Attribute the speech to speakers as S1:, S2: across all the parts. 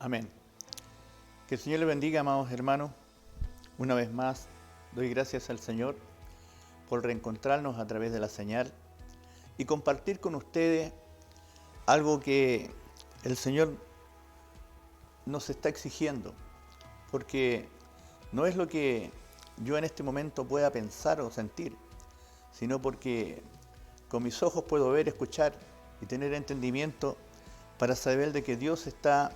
S1: Amén. Que el Señor le bendiga, amados hermanos. Una vez más, doy gracias al Señor por reencontrarnos a través de la señal y compartir con ustedes algo que el Señor nos está exigiendo, porque no es lo que yo en este momento pueda pensar o sentir, sino porque con mis ojos puedo ver, escuchar y tener entendimiento para saber de que Dios está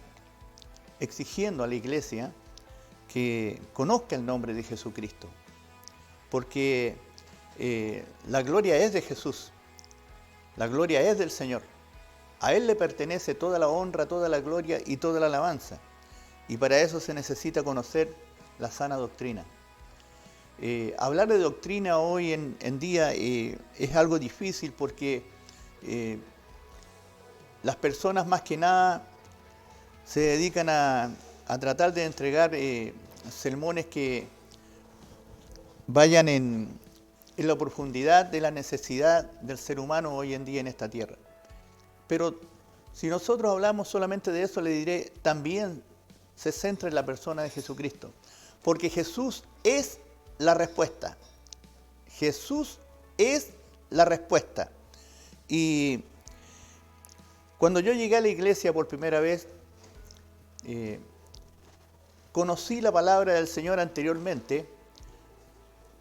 S1: exigiendo a la iglesia que conozca el nombre de Jesucristo, porque la gloria es de Jesús, la gloria es del Señor. A Él le pertenece toda la honra, toda la gloria y toda la alabanza. Y para eso se necesita conocer la sana doctrina. Hablar de doctrina hoy en día es algo difícil porque las personas más que nada se dedican a tratar de entregar sermones que vayan en la profundidad de la necesidad del ser humano hoy en día en esta tierra. Pero si nosotros hablamos solamente de eso, le diré, también se centra en la persona de Jesucristo. Porque Jesús es la respuesta. Jesús es la respuesta. Y cuando yo llegué a la iglesia por primera vez, conocí la palabra del Señor anteriormente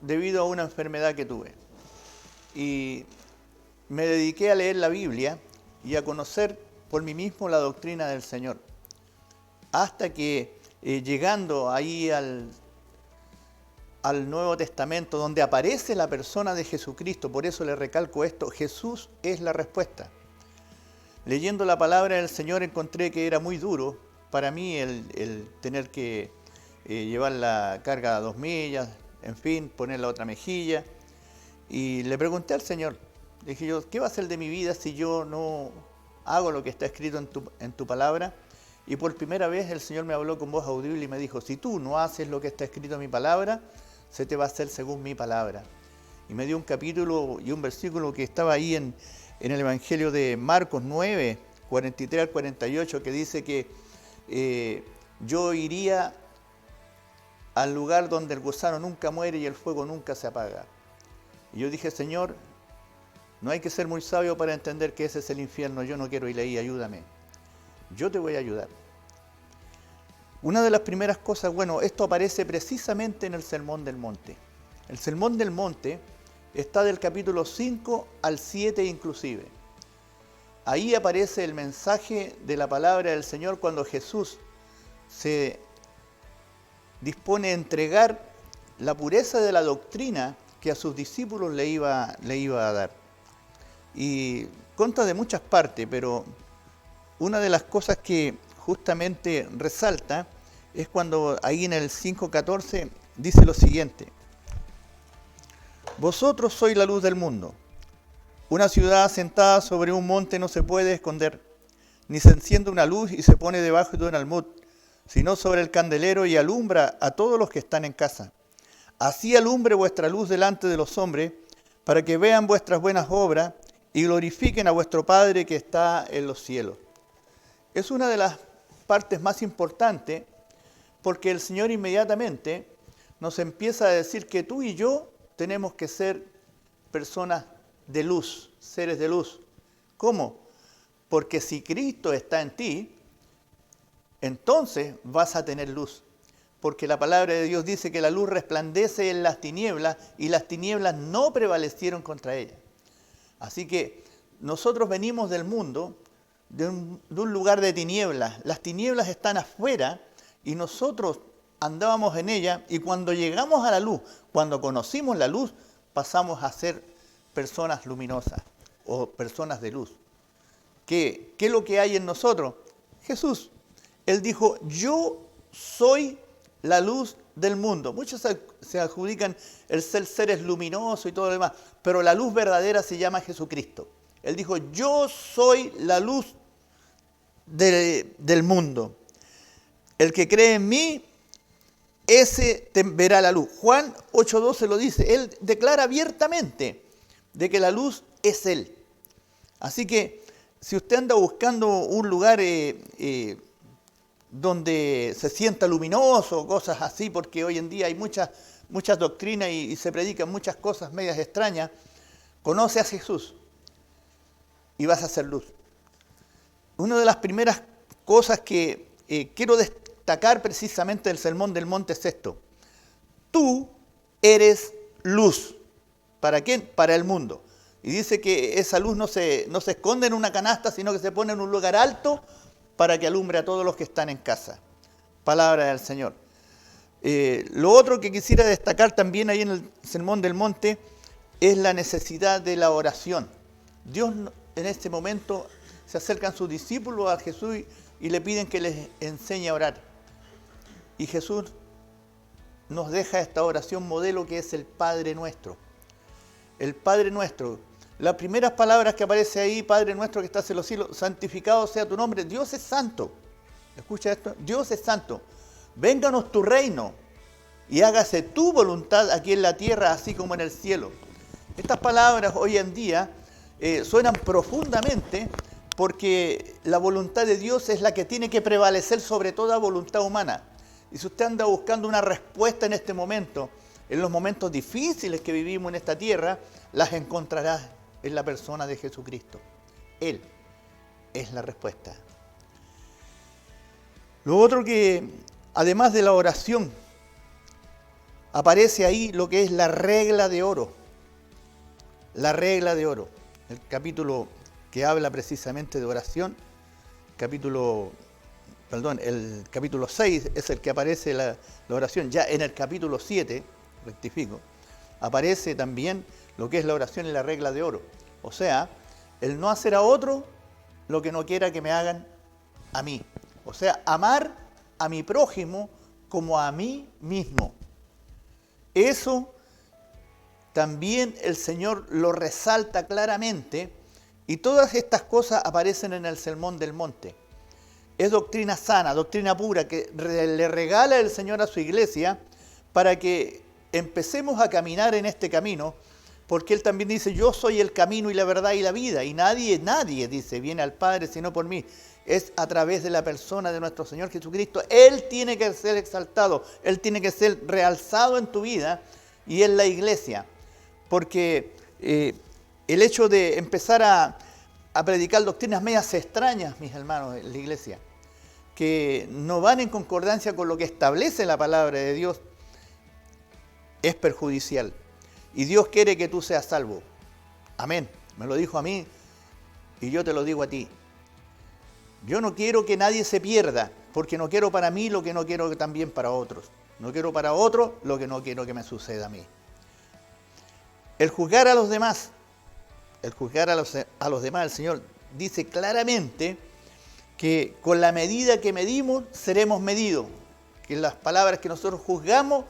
S1: debido a una enfermedad que tuve. Y me dediqué a leer la Biblia y a conocer por mí mismo la doctrina del Señor. Hasta que llegando ahí al Nuevo Testamento, donde aparece la persona de Jesucristo, por eso le recalco esto, Jesús es la respuesta. Leyendo la palabra del Señor encontré que era muy duro para mí el tener que llevar la carga a 2 millas, en fin, poner la otra mejilla. Y le pregunté al Señor, le dije yo, ¿qué va a ser de mi vida si yo no hago lo que está escrito en tu palabra? Y por primera vez el Señor me habló con voz audible y me dijo, si tú no haces lo que está escrito en mi palabra, se te va a hacer según mi palabra. Y me dio un capítulo y un versículo que estaba ahí en el Evangelio de Marcos 9, 43 al 48, que dice que yo iría al lugar donde el gusano nunca muere y el fuego nunca se apaga. Y yo dije, Señor, no hay que ser muy sabio para entender que ese es el infierno, yo no quiero ir ahí, ayúdame. Yo te voy a ayudar. Una de las primeras cosas, bueno, esto aparece precisamente en el Sermón del Monte. El Sermón del Monte está del capítulo 5 al 7 inclusive. Ahí aparece el mensaje de la palabra del Señor cuando Jesús se dispone a entregar la pureza de la doctrina que a sus discípulos le iba a dar. Y consta de muchas partes, pero una de las cosas que justamente resalta es cuando ahí en el 5:14 dice lo siguiente: vosotros sois la luz del mundo. Una ciudad asentada sobre un monte no se puede esconder, ni se enciende una luz y se pone debajo de un almud, sino sobre el candelero y alumbra a todos los que están en casa. Así alumbre vuestra luz delante de los hombres, para que vean vuestras buenas obras y glorifiquen a vuestro Padre que está en los cielos. Es una de las partes más importantes, porque el Señor inmediatamente nos empieza a decir que tú y yo tenemos que ser personas de luz, seres de luz. ¿Cómo? Porque si Cristo está en ti, entonces vas a tener luz. Porque la palabra de Dios dice que la luz resplandece en las tinieblas y las tinieblas no prevalecieron contra ella. Así que nosotros venimos del mundo, de un lugar de tinieblas. Las tinieblas están afuera y nosotros andábamos en ella, y cuando llegamos a la luz, cuando conocimos la luz, pasamos a ser personas luminosas o personas de luz. ¿Qué es lo que hay en nosotros? Jesús. Él dijo, yo soy la luz del mundo. Muchos se adjudican el ser seres luminosos y todo lo demás, pero la luz verdadera se llama Jesucristo. Él dijo, yo soy la luz del mundo. El que cree en mí, ese verá la luz. Juan 8:12 lo dice. Él declara abiertamente de que la luz es Él. Así que si usted anda buscando un lugar donde se sienta luminoso, cosas así, porque hoy en día hay muchas doctrinas y se predican muchas cosas medias extrañas. Conoce a Jesús y vas a hacer luz. Una de las primeras cosas que quiero destacar precisamente del Sermón del Monte es esto. Tú eres luz. ¿Para quién? Para el mundo. Y dice que esa luz no se esconde en una canasta, sino que se pone en un lugar alto para que alumbre a todos los que están en casa. Palabra del Señor. Lo otro que quisiera destacar también ahí en el Sermón del Monte es la necesidad de la oración. Dios en este momento se acercan sus discípulos a Jesús y le piden que les enseñe a orar. Y Jesús nos deja esta oración modelo que es el Padre Nuestro. El Padre Nuestro. Las primeras palabras que aparece ahí, Padre Nuestro que estás en los cielos, santificado sea tu nombre. Dios es santo. Escucha esto. Dios es santo. Vénganos tu reino y hágase tu voluntad aquí en la tierra, así como en el cielo. Estas palabras hoy en día suenan profundamente porque la voluntad de Dios es la que tiene que prevalecer sobre toda voluntad humana. Y si usted anda buscando una respuesta en este momento, en los momentos difíciles que vivimos en esta tierra, las encontrará en la persona de Jesucristo. Él es la respuesta. Lo otro que, además de la oración, aparece ahí lo que es la regla de oro. La regla de oro. El capítulo que habla precisamente de oración, el capítulo 6 es el que aparece la oración. Ya en el capítulo 7, rectifico, aparece también lo que es la oración y la regla de oro. O sea, el no hacer a otro lo que no quiera que me hagan a mí. O sea, amar a mi prójimo como a mí mismo. Eso también el Señor lo resalta claramente y todas estas cosas aparecen en el Sermón del Monte. Es doctrina sana, doctrina pura que le regala el Señor a su iglesia para que empecemos a caminar en este camino, porque Él también dice, yo soy el camino y la verdad y la vida, y nadie, dice, viene al Padre sino por mí. Es a través de la persona de nuestro Señor Jesucristo. Él tiene que ser exaltado, Él tiene que ser realzado en tu vida y en la iglesia. Porque el hecho de empezar a predicar doctrinas medias extrañas, mis hermanos, en la iglesia, que no van en concordancia con lo que establece la palabra de Dios, es perjudicial. Y Dios quiere que tú seas salvo. Amén. Me lo dijo a mí y yo te lo digo a ti. Yo no quiero que nadie se pierda, porque no quiero para mí lo que no quiero también para otros. No quiero para otros lo que no quiero que me suceda a mí. El juzgar a los demás, el Señor dice claramente que con la medida que medimos, seremos medidos. Que en las palabras que nosotros juzgamos,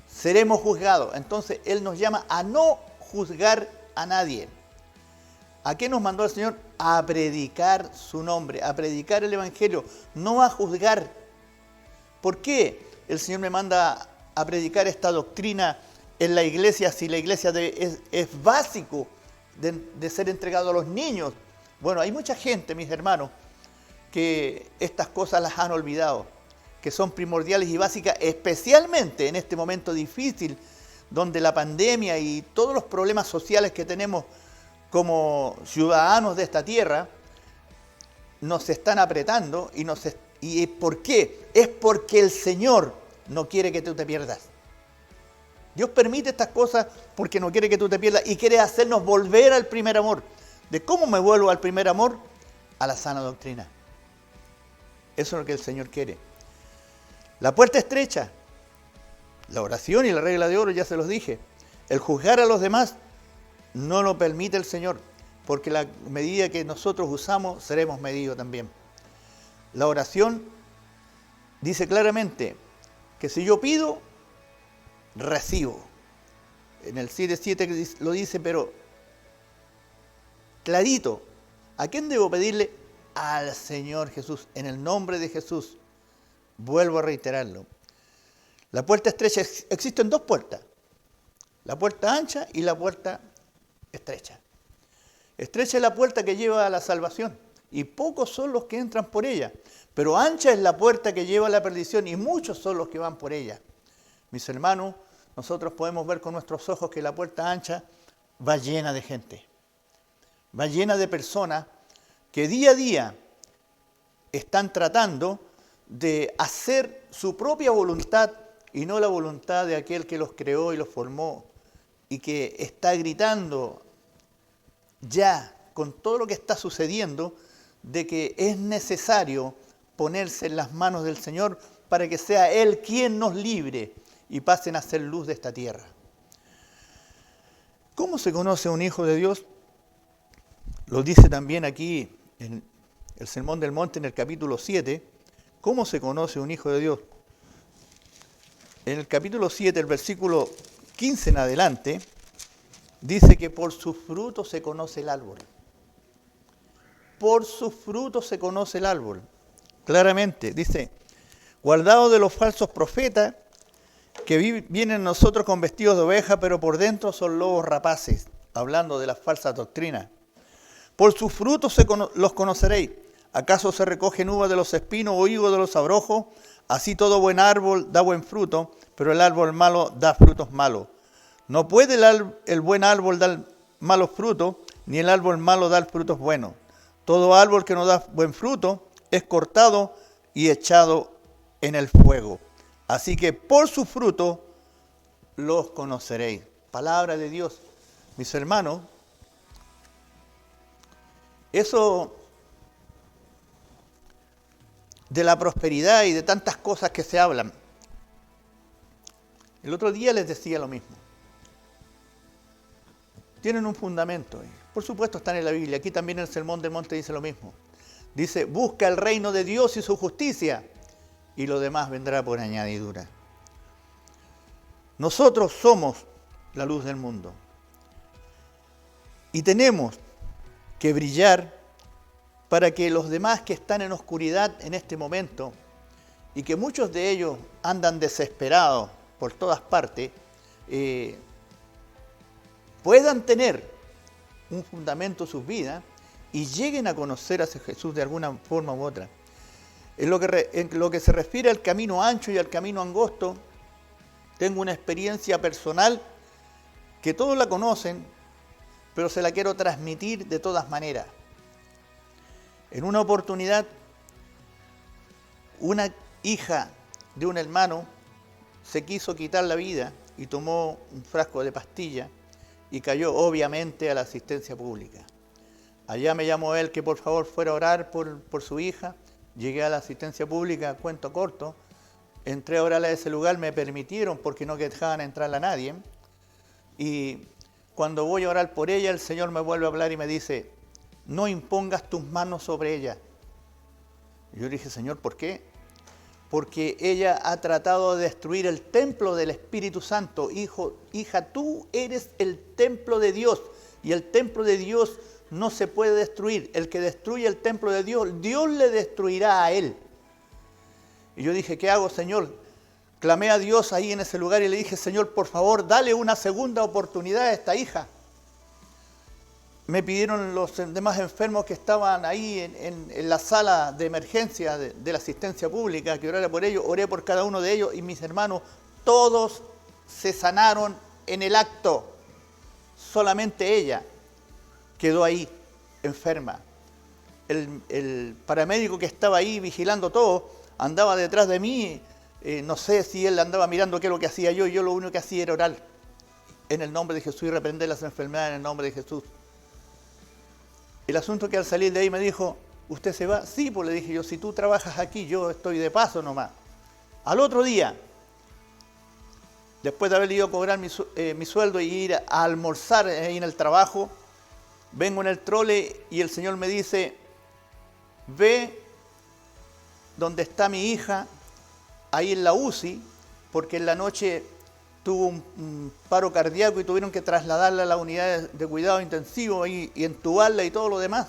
S1: seremos juzgados. Entonces, Él nos llama a no juzgar a nadie. ¿A qué nos mandó el Señor? A predicar su nombre, a predicar el Evangelio, no a juzgar. ¿Por qué el Señor me manda a predicar esta doctrina en la iglesia si la iglesia es básico de ser entregado a los niños? Bueno, hay mucha gente, mis hermanos, que estas cosas las han olvidado, que son primordiales y básicas, especialmente en este momento difícil, donde la pandemia y todos los problemas sociales que tenemos como ciudadanos de esta tierra nos están apretando. ¿Y por qué? Es porque el Señor no quiere que tú te pierdas. Dios permite estas cosas porque no quiere que tú te pierdas y quiere hacernos volver al primer amor. ¿De cómo me vuelvo al primer amor? A la sana doctrina. Eso es lo que el Señor quiere. La puerta estrecha, la oración y la regla de oro, ya se los dije. El juzgar a los demás no lo permite el Señor, porque la medida que nosotros usamos seremos medidos también. La oración dice claramente que si yo pido, recibo. En el 7:7 lo dice, pero clarito. ¿A quién debo pedirle? Al Señor Jesús, en el nombre de Jesús. Vuelvo a reiterarlo. La puerta estrecha, existen dos puertas. La puerta ancha y la puerta estrecha. Estrecha es la puerta que lleva a la salvación. y pocos son los que entran por ella. Pero ancha es la puerta que lleva a la perdición y muchos son los que van por ella. Mis hermanos, nosotros podemos ver con nuestros ojos que la puerta ancha va llena de gente. Va llena de personas que día a día están tratando de hacer su propia voluntad y no la voluntad de aquel que los creó y los formó y que está gritando ya con todo lo que está sucediendo de que es necesario ponerse en las manos del Señor para que sea Él quien nos libre y pasen a ser luz de esta tierra. ¿Cómo se conoce un hijo de Dios? Lo dice también aquí en el Sermón del Monte en el capítulo 7. ¿Cómo se conoce un hijo de Dios? En el capítulo 7, el versículo 15 en adelante, dice que por sus frutos se conoce el árbol. Por sus frutos se conoce el árbol. Claramente, dice, guardaos de los falsos profetas que vienen a nosotros con vestidos de oveja, pero por dentro son lobos rapaces, hablando de las falsas doctrinas. Por sus frutos los conoceréis. ¿Acaso se recogen uvas de los espinos o higos de los abrojos? Así todo buen árbol da buen fruto, pero el árbol malo da frutos malos. No puede el buen árbol dar malos frutos, ni el árbol malo dar frutos buenos. Todo árbol que no da buen fruto es cortado y echado en el fuego. Así que por su fruto los conoceréis. Palabra de Dios. Mis hermanos, eso de la prosperidad y de tantas cosas que se hablan. El otro día les decía lo mismo. Tienen un fundamento. Por supuesto están en la Biblia. Aquí también en el Sermón del Monte dice lo mismo. Dice, busca el reino de Dios y su justicia, y lo demás vendrá por añadidura. Nosotros somos la luz del mundo. Y tenemos que brillar para que los demás que están en oscuridad en este momento, y que muchos de ellos andan desesperados por todas partes, puedan tener un fundamento en sus vidas y lleguen a conocer a Jesús de alguna forma u otra. En lo que se refiere al camino ancho y al camino angosto, tengo una experiencia personal que todos la conocen, pero se la quiero transmitir de todas maneras. En una oportunidad, una hija de un hermano se quiso quitar la vida y tomó un frasco de pastilla y cayó obviamente a la asistencia pública. Allá me llamó él que por favor fuera a orar por su hija. Llegué a la asistencia pública, cuento corto, entré a orar a ese lugar, me permitieron porque no dejaban entrar a nadie. Y cuando voy a orar por ella, el Señor me vuelve a hablar y me dice, no impongas tus manos sobre ella. Y yo dije, Señor, ¿por qué? Porque ella ha tratado de destruir el templo del Espíritu Santo. Hija, tú eres el templo de Dios y el templo de Dios no se puede destruir. El que destruye el templo de Dios, Dios le destruirá a él. Y yo dije, ¿qué hago, Señor? Clamé a Dios ahí en ese lugar y le dije, Señor, por favor, dale una segunda oportunidad a esta hija. Me pidieron los demás enfermos que estaban ahí en la sala de emergencia de la asistencia pública, que orara por ellos, oré por cada uno de ellos y mis hermanos, todos se sanaron en el acto. Solamente ella quedó ahí, enferma. El paramédico que estaba ahí vigilando todo, andaba detrás de mí, no sé si él andaba mirando qué es lo que hacía yo lo único que hacía era orar en el nombre de Jesús y reprender las enfermedades en el nombre de Jesús. El asunto es que al salir de ahí me dijo, ¿usted se va? Sí, pues le dije yo, si tú trabajas aquí, yo estoy de paso nomás. Al otro día, después de haber ido a cobrar mi sueldo y ir a almorzar ahí en el trabajo, vengo en el trole y el Señor me dice, ve donde está mi hija, ahí en la UCI, porque en la noche tuvo un paro cardíaco y tuvieron que trasladarla a la unidad de cuidado intensivo y entubarla y todo lo demás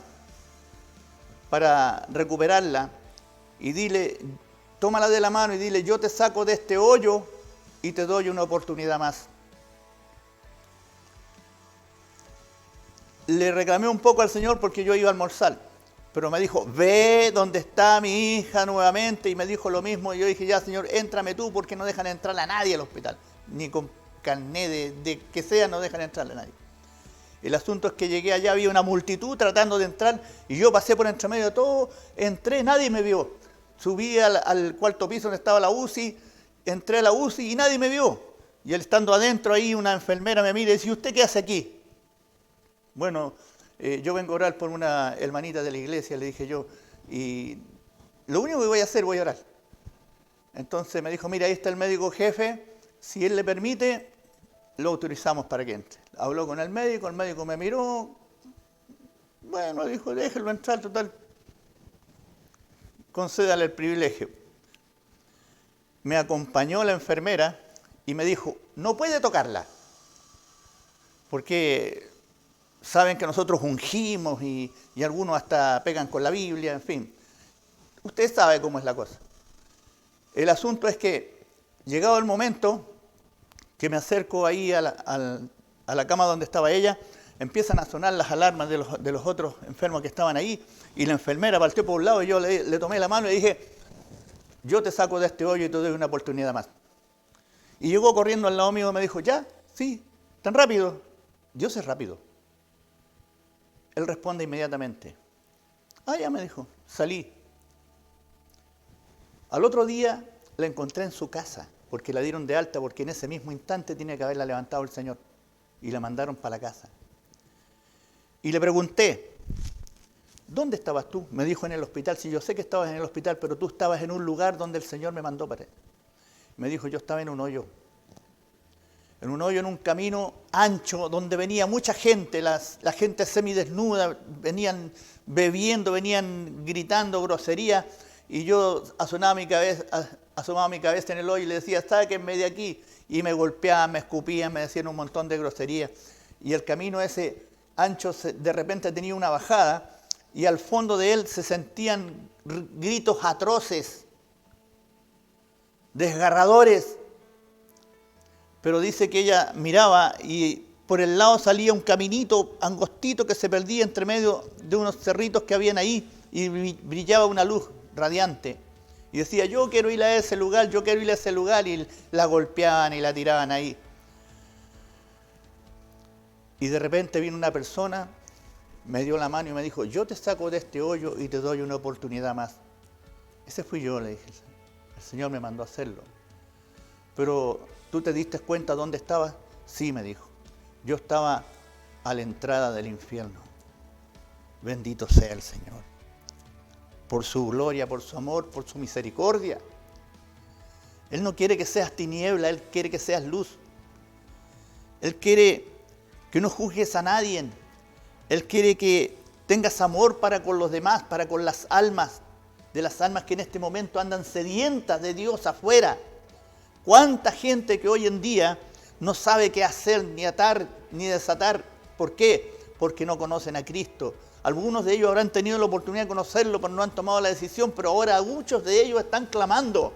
S1: para recuperarla. Y dile, tómala de la mano y dile, yo te saco de este hoyo y te doy una oportunidad más. Le reclamé un poco al Señor porque yo iba a almorzar. Pero me dijo, ve donde está mi hija nuevamente, y me dijo lo mismo. Y yo dije, ya Señor, éntrame tú, porque no dejan entrar a nadie al hospital. Ni con carné de que sea no dejan entrar a nadie. El asunto es que llegué allá, había una multitud tratando de entrar, y yo pasé por entre medio de todo, entré, nadie me vio. Subí al cuarto piso donde estaba la UCI, entré a la UCI y nadie me vio. Y él estando adentro ahí, una enfermera me mira y dice, ¿y usted qué hace aquí? Bueno, yo vengo a orar por una hermanita de la iglesia, le dije yo, y lo único que voy a hacer, voy a orar. Entonces me dijo, mira, ahí está el médico jefe, si él le permite, lo autorizamos para que entre. Habló con el médico me miró, bueno, dijo, déjelo entrar, total, concédale el privilegio. Me acompañó la enfermera y me dijo, no puede tocarla, porque saben que nosotros ungimos y algunos hasta pegan con la Biblia, en fin. Usted sabe cómo es la cosa. El asunto es que, llegado el momento que me acerco ahí a la cama donde estaba ella, empiezan a sonar las alarmas de los otros enfermos que estaban ahí, y la enfermera partió por un lado y yo le tomé la mano y dije, yo te saco de este hoyo y te doy una oportunidad más. Y llegó corriendo al lado mío y me dijo, ¿ya? Sí, tan rápido. Dios es rápido. Él responde inmediatamente. Ah, ya, me dijo, salí. Al otro día la encontré en su casa, porque la dieron de alta, porque en ese mismo instante tenía que haberla levantado el Señor. Y la mandaron para la casa. Y le pregunté, ¿dónde estabas tú? Me dijo, en el hospital. Sí, yo sé que estabas en el hospital, pero tú estabas en un lugar donde el Señor me mandó para él. Me dijo, yo estaba en un hoyo. En un hoyo, en un camino ancho, donde venía mucha gente, la gente semidesnuda, venían bebiendo, venían gritando groserías, y yo asomaba mi cabeza en el hoyo y le decía, sáquenme de aquí. Y me golpeaban, me escupían, me decían un montón de groserías. Y el camino ese ancho de repente tenía una bajada, y al fondo de él se sentían gritos atroces, desgarradores. Pero dice que ella miraba y por el lado salía un caminito angostito que se perdía entre medio de unos cerritos que habían ahí, y brillaba una luz radiante. Y decía, yo quiero ir a ese lugar, yo quiero ir a ese lugar, y la golpeaban y la tiraban ahí. Y de repente vino una persona, me dio la mano y me dijo, yo te saco de este hoyo y te doy una oportunidad más. Ese fui yo, le dije. El Señor me mandó a hacerlo. Pero, ¿tú te diste cuenta dónde estabas? Sí, me dijo. Yo estaba a la entrada del infierno. Bendito sea el Señor. Por su gloria, por su amor, por su misericordia. Él no quiere que seas tiniebla, Él quiere que seas luz. Él quiere que no juzgues a nadie. Él quiere que tengas amor para con los demás, para con las almas, de las almas que en este momento andan sedientas de Dios afuera. ¿Cuánta gente que hoy en día no sabe qué hacer, ni atar, ni desatar? ¿Por qué? Porque no conocen a Cristo. Algunos de ellos habrán tenido la oportunidad de conocerlo, pero no han tomado la decisión, pero ahora muchos de ellos están clamando.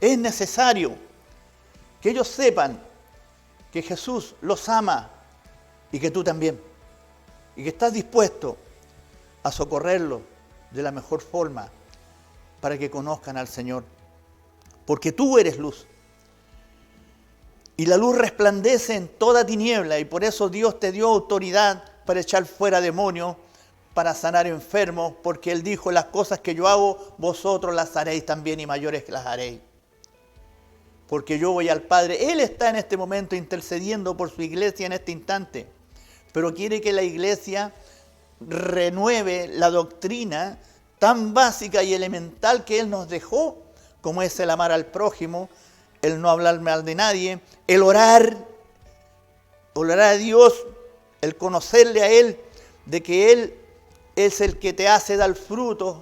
S1: Es necesario que ellos sepan que Jesús los ama y que tú también. Y que estás dispuesto a socorrerlos de la mejor forma para que conozcan al Señor. Porque tú eres luz. Y la luz resplandece en toda tiniebla, y por eso Dios te dio autoridad para echar fuera demonios, para sanar enfermos, porque Él dijo, las cosas que yo hago, vosotros las haréis también, y mayores que las haréis. Porque yo voy al Padre. Él está en este momento intercediendo por su iglesia en este instante, pero quiere que la iglesia renueve la doctrina tan básica y elemental que Él nos dejó, como es el amar al prójimo, el no hablar mal de nadie, el orar a Dios, el conocerle a Él, de que Él es el que te hace dar frutos,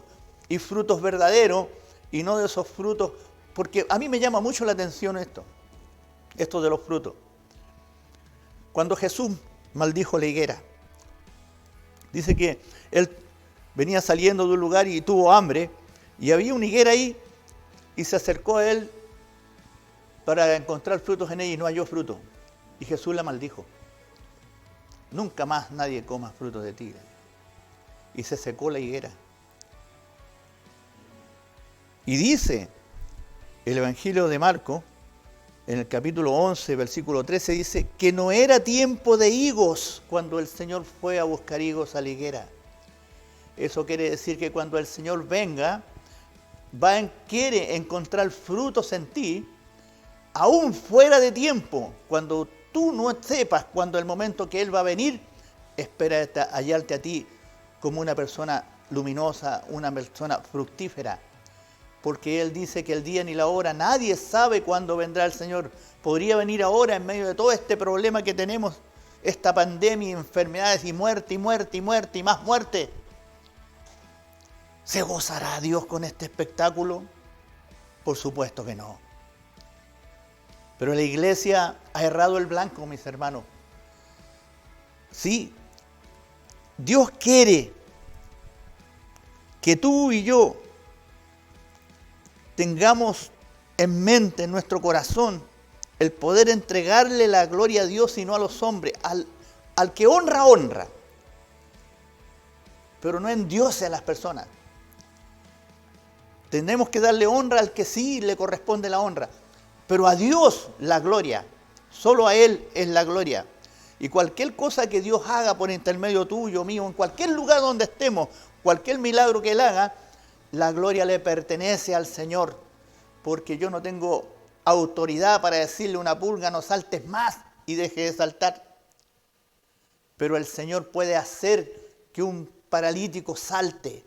S1: y frutos verdaderos, y no de esos frutos, porque a mí me llama mucho la atención esto de los frutos. Cuando Jesús maldijo la higuera, dice que Él venía saliendo de un lugar y tuvo hambre, y había una higuera ahí, y se acercó a Él para encontrar frutos en ella y no halló fruto. Y Jesús la maldijo. Nunca más nadie coma frutos de ti. y se secó la higuera. Y dice el Evangelio de Marcos, en el capítulo 11, versículo 13, dice que no era tiempo de higos cuando el Señor fue a buscar higos a la higuera. Eso quiere decir que cuando el Señor venga, quiere encontrar frutos en ti, aún fuera de tiempo. Cuando tú no sepas cuándo el momento que Él va a venir, espera hallarte a ti como una persona luminosa, una persona fructífera. Porque Él dice que el día ni la hora, nadie sabe cuándo vendrá el Señor. Podría venir ahora en medio de todo este problema que tenemos, esta pandemia, enfermedades y muerte, y muerte, y muerte, y más muerte. ¿Se gozará Dios con este espectáculo? Por supuesto que no. Pero la iglesia ha errado el blanco, mis hermanos. Sí, Dios quiere que tú y yo tengamos en mente, en nuestro corazón, el poder entregarle la gloria a Dios y no a los hombres. Al que honra, honra. Pero no endiose a las personas. Tenemos que darle honra al que sí le corresponde la honra. Pero a Dios la gloria. Solo a Él es la gloria. Y cualquier cosa que Dios haga por intermedio tuyo, mío, en cualquier lugar donde estemos, cualquier milagro que Él haga, la gloria le pertenece al Señor. Porque yo no tengo autoridad para decirle a una pulga, no saltes más y deje de saltar. Pero el Señor puede hacer que un paralítico salte,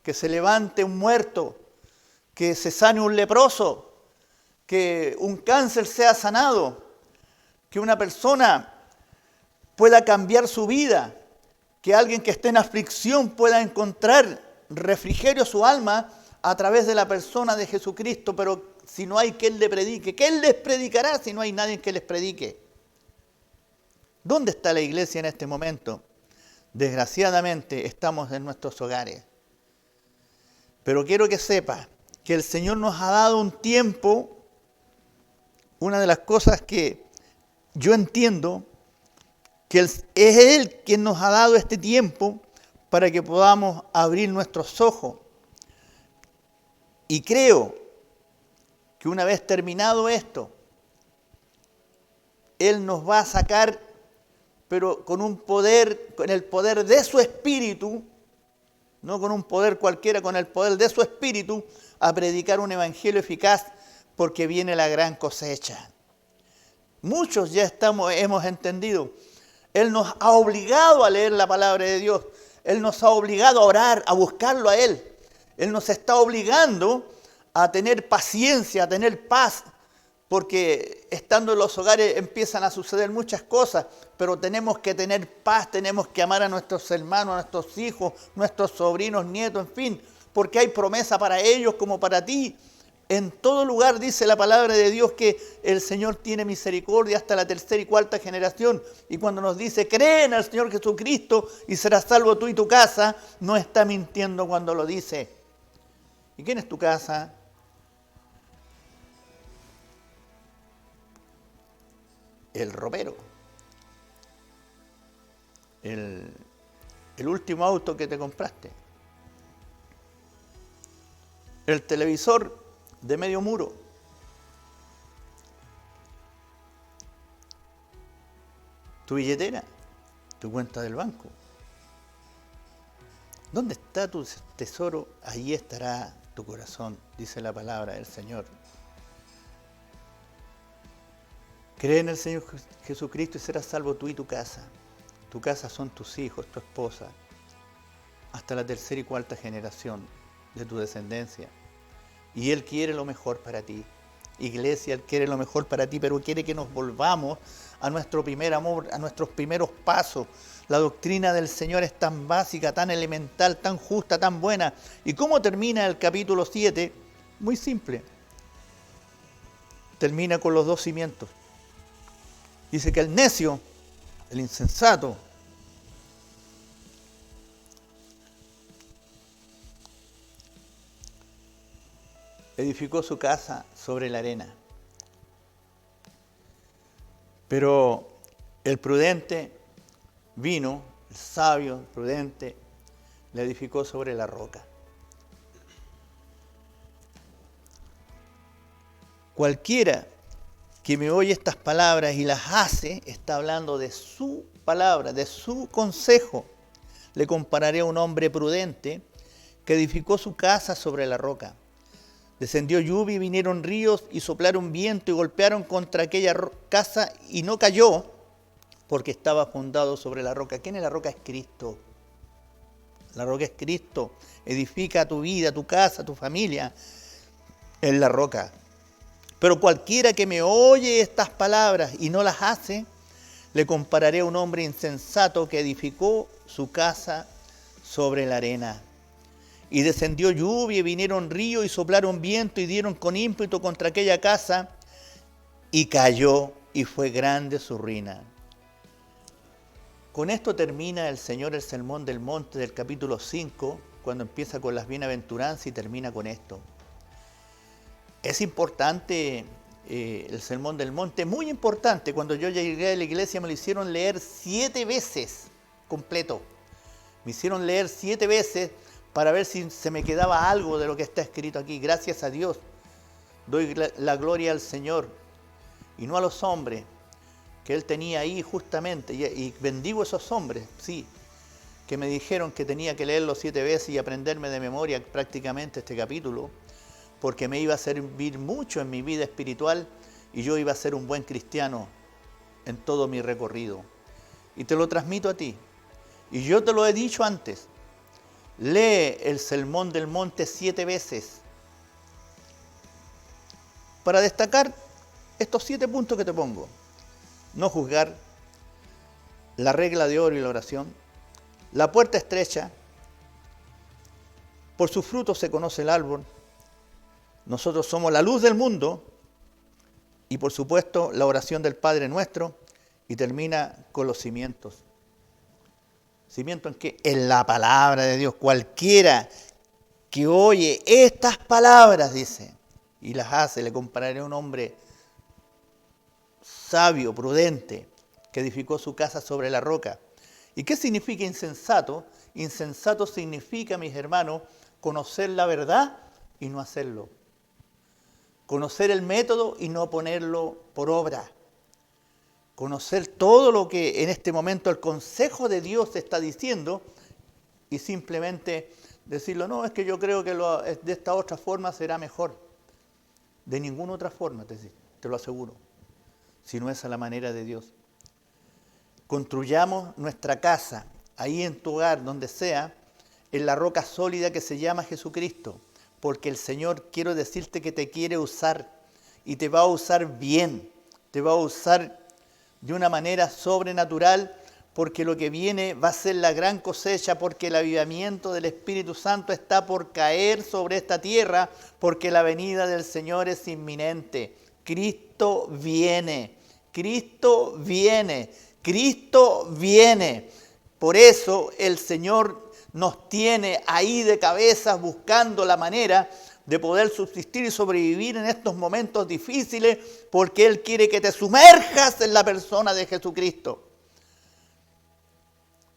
S1: que se levante un muerto, que se sane un leproso, que un cáncer sea sanado, que una persona pueda cambiar su vida, que alguien que esté en aflicción pueda encontrar refrigerio a su alma a través de la persona de Jesucristo. Pero si no hay quien le predique, ¿quién les predicará si no hay nadie que les predique? ¿Dónde está la iglesia en este momento? Desgraciadamente estamos en nuestros hogares. Pero quiero que sepa que el Señor nos ha dado un tiempo. Una de las cosas que yo entiendo, que es Él quien nos ha dado este tiempo para que podamos abrir nuestros ojos. Y creo que una vez terminado esto, Él nos va a sacar, pero con un poder, con el poder de su Espíritu, no con un poder cualquiera, con el poder de su Espíritu, a predicar un evangelio eficaz, porque viene la gran cosecha. Muchos ya hemos entendido. Él nos ha obligado a leer la palabra de Dios. Él nos ha obligado a orar, a buscarlo a Él. Él nos está obligando a tener paciencia, a tener paz, porque estando en los hogares empiezan a suceder muchas cosas, pero tenemos que tener paz, tenemos que amar a nuestros hermanos, a nuestros hijos, nuestros sobrinos, nietos, en fin, porque hay promesa para ellos como para ti. En todo lugar dice la palabra de Dios que el Señor tiene misericordia hasta la tercera y cuarta generación. Y cuando nos dice, cree en el Señor Jesucristo y serás salvo tú y tu casa, no está mintiendo cuando lo dice. ¿Y quién es tu casa? El ropero. El último auto que te compraste. El televisor de medio muro. Tu billetera, tu cuenta del banco. ¿Dónde está tu tesoro? Allí estará tu corazón, dice la palabra del Señor. Cree en el Señor Jesucristo y serás salvo tú y tu casa. Tu casa son tus hijos, tu esposa, hasta la tercera y cuarta generación de tu descendencia. Y Él quiere lo mejor para ti. Iglesia, Él quiere lo mejor para ti, pero quiere que nos volvamos a nuestro primer amor, a nuestros primeros pasos. La doctrina del Señor es tan básica, tan elemental, tan justa, tan buena. ¿Y cómo termina el capítulo 7? Muy simple. Termina con los dos cimientos. Dice que el necio, el insensato, edificó su casa sobre la arena. Pero el prudente vino, el sabio, el prudente, la edificó sobre la roca. Cualquiera que me oye estas palabras y las hace, está hablando de su palabra, de su consejo. Le compararé a un hombre prudente que edificó su casa sobre la roca. Descendió lluvia y vinieron ríos y soplaron viento y golpearon contra aquella casa y no cayó porque estaba fundado sobre la roca. ¿Quién es la roca? Es Cristo. La roca es Cristo. Edifica tu vida, tu casa, tu familia en la roca. Pero cualquiera que me oye estas palabras y no las hace, le compararé a un hombre insensato que edificó su casa sobre la arena. Y descendió lluvia, y vinieron ríos, y soplaron viento, y dieron con ímpetu contra aquella casa, y cayó, y fue grande su ruina. Con esto termina el Señor el Sermón del Monte del capítulo 5, cuando empieza con las bienaventuranzas y termina con esto. Es importante el Sermón del Monte, muy importante. Cuando yo llegué a la iglesia me lo hicieron leer 7 veces completo. Me hicieron leer 7 veces para ver si se me quedaba algo de lo que está escrito aquí. Gracias a Dios. Doy la gloria al Señor y no a los hombres que Él tenía ahí justamente. Y bendigo a esos hombres, sí, que me dijeron que tenía que leerlo 7 veces y aprenderme de memoria prácticamente este capítulo, porque me iba a servir mucho en mi vida espiritual y yo iba a ser un buen cristiano en todo mi recorrido. Y te lo transmito a ti. Y yo te lo he dicho antes. Lee el Sermón del Monte 7 veces para destacar estos 7 puntos que te pongo. No juzgar, la regla de oro y la oración, la puerta estrecha, por sus frutos se conoce el árbol, nosotros somos la luz del mundo y por supuesto la oración del Padre Nuestro, y termina con los cimientos. ¿Cimiento en qué? En la palabra de Dios. Cualquiera que oye estas palabras, dice, y las hace, le compararé a un hombre sabio, prudente, que edificó su casa sobre la roca. ¿Y qué significa insensato? Insensato significa, mis hermanos, conocer la verdad y no hacerlo. Conocer el método y no ponerlo por obra. Conocer todo lo que en este momento el consejo de Dios está diciendo y simplemente decirlo, no, es que yo creo que de esta otra forma será mejor. De ninguna otra forma, te lo aseguro, si no es a la manera de Dios. Construyamos nuestra casa, ahí en tu hogar, donde sea, en la roca sólida que se llama Jesucristo. Porque el Señor, quiero decirte que te quiere usar y te va a usar bien, te va a usar de una manera sobrenatural, porque lo que viene va a ser la gran cosecha, porque el avivamiento del Espíritu Santo está por caer sobre esta tierra, porque la venida del Señor es inminente. Cristo viene, Cristo viene, Cristo viene. Por eso el Señor nos tiene ahí de cabezas buscando la manera de poder subsistir y sobrevivir en estos momentos difíciles, porque Él quiere que te sumerjas en la persona de Jesucristo.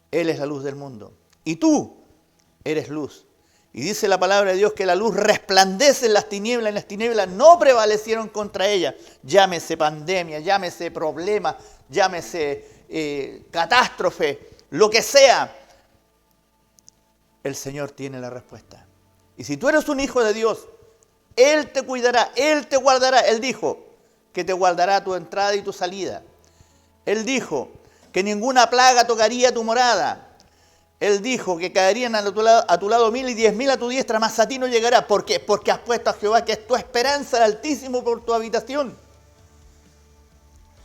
S1: Él es la luz del mundo y tú eres luz. Y dice la palabra de Dios que la luz resplandece en las tinieblas no prevalecieron contra ella. Llámese pandemia, llámese problema, llámese catástrofe, lo que sea. El Señor tiene la respuesta. Y si tú eres un hijo de Dios, Él te cuidará, Él te guardará. Él dijo que te guardará tu entrada y tu salida. Él dijo que ninguna plaga tocaría tu morada. Él dijo que caerían a tu lado 1000 y 10.000 a tu diestra, mas a ti no llegará. ¿Por qué? Porque has puesto a Jehová, que es tu esperanza, el Altísimo, por tu habitación.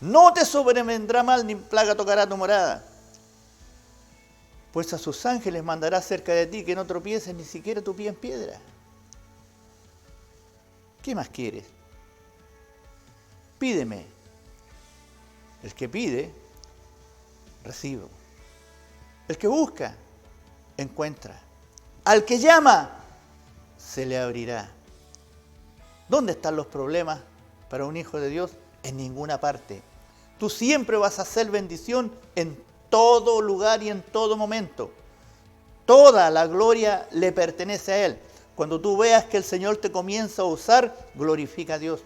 S1: No te sobrevendrá mal, ni plaga tocará tu morada. Pues a sus ángeles mandará cerca de ti, que no tropieces ni siquiera tu pie en piedra. ¿Qué más quieres? Pídeme. El que pide, recibe. El que busca, encuentra. Al que llama, se le abrirá. ¿Dónde están los problemas para un hijo de Dios? En ninguna parte. Tú siempre vas a hacer bendición en todo lugar y en todo momento. Toda la gloria le pertenece a Él. Cuando tú veas que el Señor te comienza a usar, glorifica a Dios.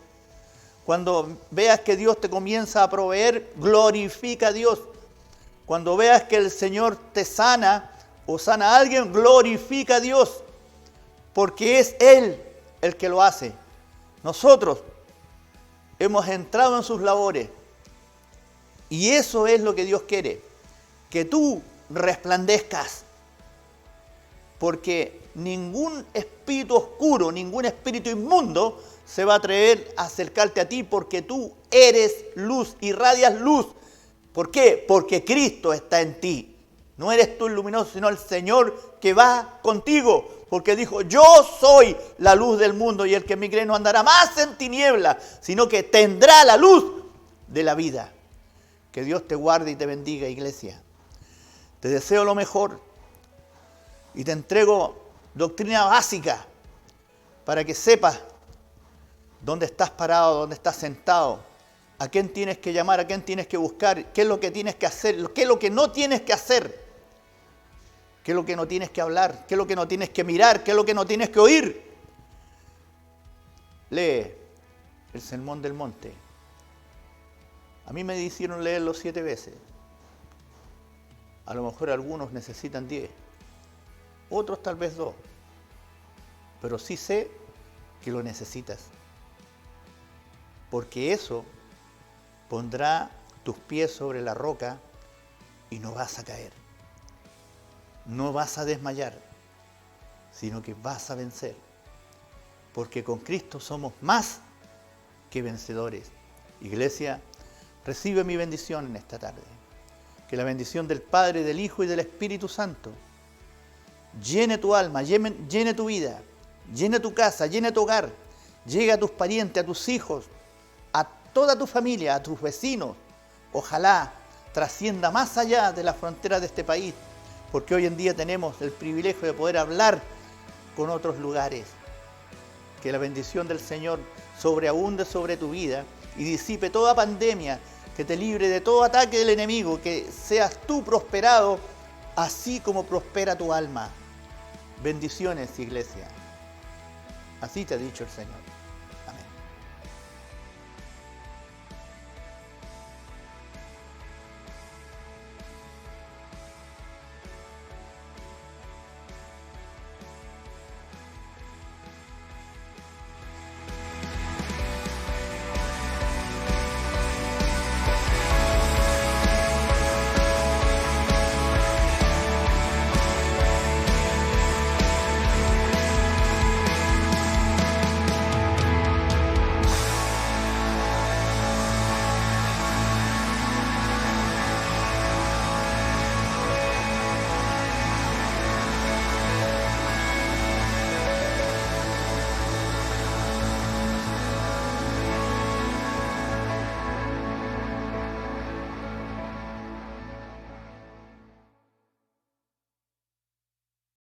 S1: Cuando veas que Dios te comienza a proveer, glorifica a Dios. Cuando veas que el Señor te sana o sana a alguien, glorifica a Dios. Porque es Él el que lo hace. Nosotros hemos entrado en sus labores. Y eso es lo que Dios quiere. Que tú resplandezcas. Porque ningún espíritu oscuro, ningún espíritu inmundo se va a atrever a acercarte a ti porque tú eres luz, irradias luz. ¿Por qué? Porque Cristo está en ti. No eres tú el luminoso, sino el Señor que va contigo. Porque dijo, yo soy la luz del mundo y el que en mí cree no andará más en tiniebla, sino que tendrá la luz de la vida. Que Dios te guarde y te bendiga, iglesia. Te deseo lo mejor y te entrego doctrina básica para que sepas dónde estás parado, dónde estás sentado, a quién tienes que llamar, a quién tienes que buscar, qué es lo que tienes que hacer, qué es lo que no tienes que hacer, qué es lo que no tienes que hablar, qué es lo que no tienes que mirar, qué es lo que no tienes que oír. Lee el Sermón del Monte. A mí me hicieron leerlo 7 veces. A lo mejor algunos necesitan 10. Otros tal vez 2. Pero sí sé que lo necesitas. Porque eso pondrá tus pies sobre la roca y no vas a caer. No vas a desmayar, sino que vas a vencer. Porque con Cristo somos más que vencedores. Iglesia, recibe mi bendición en esta tarde. Que la bendición del Padre, del Hijo y del Espíritu Santo llene tu alma, llene tu vida, llene tu casa, llene tu hogar, llegue a tus parientes, a tus hijos, a toda tu familia, a tus vecinos. Ojalá trascienda más allá de las fronteras de este país, porque hoy en día tenemos el privilegio de poder hablar con otros lugares. Que la bendición del Señor sobreabunde sobre tu vida y disipe toda pandemia, que te libre de todo ataque del enemigo, que seas tú prosperado, así como prospera tu alma. Bendiciones, iglesia. Así te ha dicho el Señor.